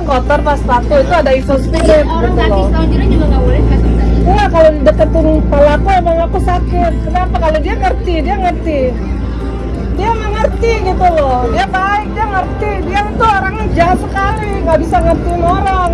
kotor pas sepatu itu ada isosfit Orang gitu kaki loh. selonjoran juga nggak boleh pakai sandal. Iya, kalau deketin kepala aku emang aku sakit. Kenapa? Kalau dia ngerti. Dia mengerti gitu loh. Dia baik, dia ngerti. Dia itu orangnya jahat sekali, nggak bisa ngertiin orang.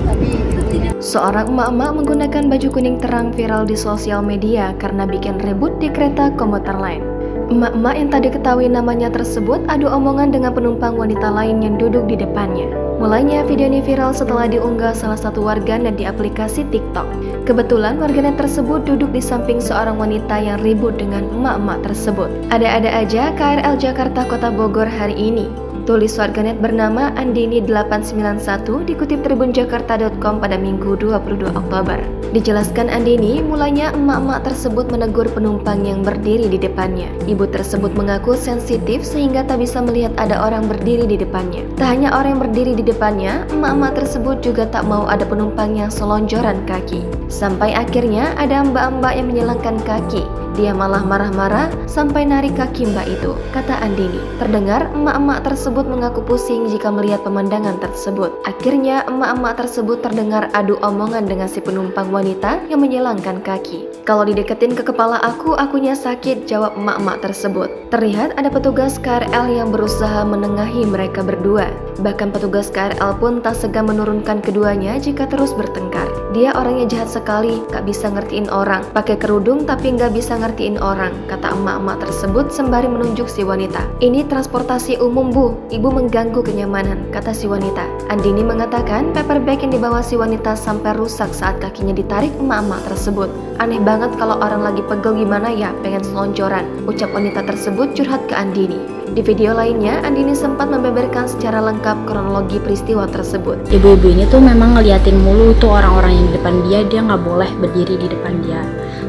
Tapi itu tidak. Seorang emak-emak menggunakan baju kuning terang viral di sosial media karena bikin ribut di kereta komuter lain. Emak-emak yang tak diketahui namanya tersebut adu omongan dengan penumpang wanita lain yang duduk di depannya. Mulainya video ini viral setelah diunggah salah satu warganet di aplikasi TikTok. Kebetulan warganet tersebut duduk di samping seorang wanita yang ribut dengan emak-emak tersebut. Ada-ada aja KRL Jakarta Kota Bogor hari ini. Tulis warganet bernama Andini891 dikutip tribunjakarta.com pada Minggu 22 Oktober. Dijelaskan Andini, mulanya emak-emak tersebut menegur penumpang yang berdiri di depannya. Ibu tersebut mengaku sensitif sehingga tak bisa melihat ada orang berdiri di depannya. Tak hanya orang yang berdiri di depannya, emak-emak tersebut juga tak mau ada penumpang yang selonjoran kaki. Sampai akhirnya ada mbak-mbak yang menyilangkan kaki. Dia malah marah-marah sampai narik kaki mbak itu, kata Andini. Terdengar emak-emak tersebut mengaku pusing jika melihat pemandangan tersebut. Akhirnya emak-emak tersebut terdengar adu omongan dengan si penumpang wanita yang menyilangkan kaki. Kalau dideketin ke kepala akunya sakit, jawab emak-emak tersebut. Terlihat ada petugas KRL yang berusaha menengahi mereka berdua. Bahkan petugas KRL pun tak segan menurunkan keduanya jika terus bertengkar. Dia orangnya jahat sekali, gak bisa ngertiin orang. Pakai kerudung tapi gak bisa ngertiin orang, kata emak-emak tersebut sembari menunjuk si wanita. Ini transportasi umum bu, ibu mengganggu kenyamanan, kata si wanita. Andini mengatakan paper bag yang dibawa si wanita sampai rusak saat kakinya ditarik emak-emak tersebut. Aneh banget kalau orang lagi pegel gimana ya, pengen selonjoran, ucap wanita tersebut curhat ke Andini. Di video lainnya, Andini sempat membeberkan secara lengkap kronologi peristiwa tersebut. Ibu-ibu ini tuh memang ngeliatin mulu tuh orang-orang yang di depan dia nggak boleh berdiri di depan dia.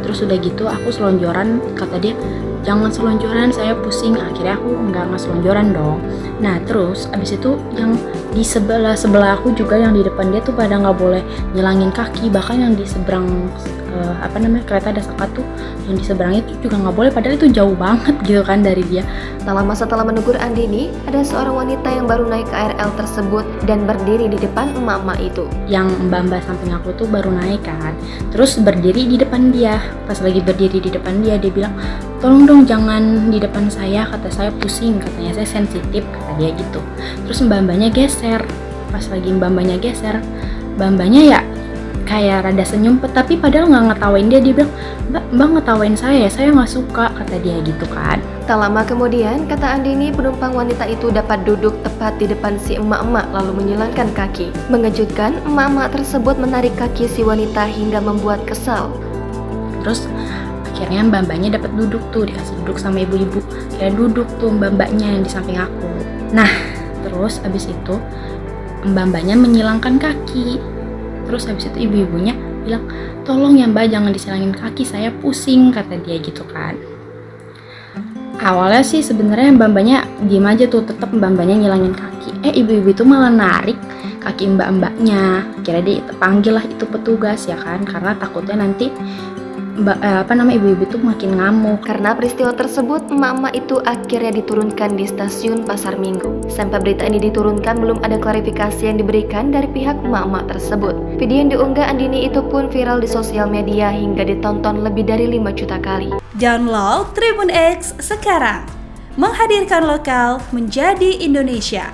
Terus udah gitu aku selonjoran, kata dia jangan selonjoran, saya pusing. Akhirnya aku nggak selonjoran dong. Nah terus abis itu yang di sebelah aku juga yang di depan dia tuh pada nggak boleh nyilangin kaki. Bahkan yang di seberang kereta ada sekat tuh yang di seberang itu juga nggak boleh, padahal itu jauh banget gitu kan dari dia. Tak lama setelah menegur Andini, ada seorang wanita yang baru naik KRL tersebut dan berdiri di depan emak-emak itu. Yang mbak-mbak samping aku tuh baru naik kan, terus berdiri di depan dia. Pas lagi berdiri di depan dia bilang, tolong dong jangan di depan saya, kata saya pusing, katanya saya sensitif, kata dia gitu. Terus mbak-mbaknya geser. Pas lagi mbak-mbaknya geser, mbak-mbaknya ya kayak rada senyum, tapi padahal nggak ngetawain dia. Dia bilang, mbak ngetawain saya nggak suka, kata dia gitu kan. Tak lama kemudian, kata Andini, penumpang wanita itu dapat duduk tepat di depan si emak-emak lalu menyilangkan kaki. Mengejutkan, emak-emak tersebut menarik kaki si wanita hingga membuat kesal. Terus akhirnya mbak-mbaknya dapat duduk tuh, dikasih duduk sama ibu-ibu. Kayak duduk tuh mbak-mbaknya yang di samping aku. Nah, terus abis itu mbak-mbaknya menyilangkan kaki. Terus habis itu ibu-ibunya bilang, tolong ya mbak jangan disilangin kaki, saya pusing, kata dia gitu kan. Awalnya sih sebenarnya mbak-mbaknya diem aja tuh, tetap mbak-mbaknya nyilangin kaki. Ibu-ibu itu malah narik kaki mbak-mbaknya. Kira dia panggil lah itu petugas ya kan, karena takutnya nanti ibu-ibu itu makin ngamuk. Karena peristiwa tersebut, emak-emak itu akhirnya diturunkan di stasiun Pasar Minggu. Sampai berita ini diturunkan, belum ada klarifikasi yang diberikan dari pihak emak-emak tersebut. Video yang diunggah Andini itu pun viral di sosial media hingga ditonton lebih dari 5 juta kali. Download Tribun X sekarang, menghadirkan lokal menjadi Indonesia.